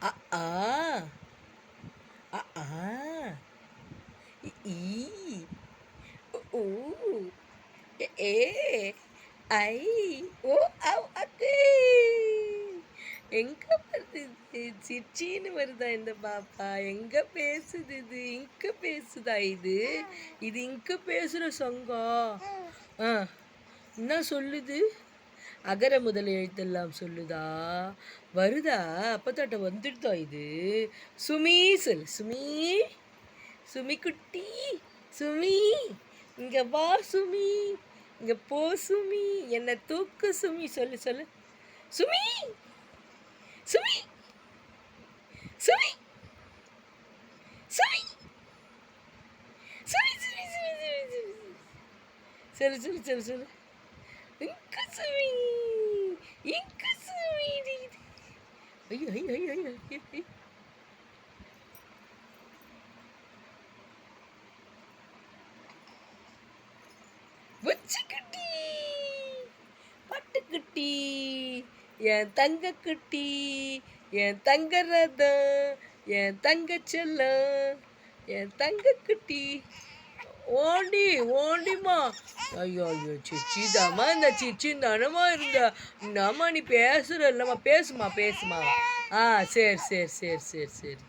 அ ஆ அ ஆ இ ஈ உ ஊ எ ஏ ஐ ஓ அவ் அக்கு. எங்க வருது இது? சிச்சின்னு வருதா இந்த பாப்பா? எங்க பேசுது இது? இங்க பேசுதா இது? இது இங்க பேசுற சங்கம். ஆ என்ன சொல்லுது? அகர முதல எழுத்தெல்லாம் சொல்லுதா? வருதா? அப்பத்தாட்ட வந்துடுதா இது? சுமி சொல்லு. சுமி, சுமி குட்டி, சுமி, இங்க வா சுமி, இங்க போ சுமி, என்ன தூக்கு சுமி, சொல்லு சொல்லு. சுமி, சுமி, சுமி, சுமி, சுமி, சுமி, சுமி, சுமி, சுமி. சொல்லு சொல்லு சொல்லு சொல்லு. இங்க சுமி, இங்க சுமி. ஐயோ ஐயோ ஐயோ ஐயோ ஐயோ. வச்சுக்குட்டி, பட்டுக்குட்டி, என் தங்க குட்டி, என் தங்க ரதம், என் தங்க செல்லம், என் தங்க குட்டி. ஓடி ஓடிமா. ஐயோ ஐயோ சிச்சிதாம்மா, இந்த சிச்சி தானம்மா இருந்தா. இந்தாம்மா நீ பேசுற இல்லம்மா, பேசுமா பேசுமா. ஆ சரி சரி சரி சரி சரி.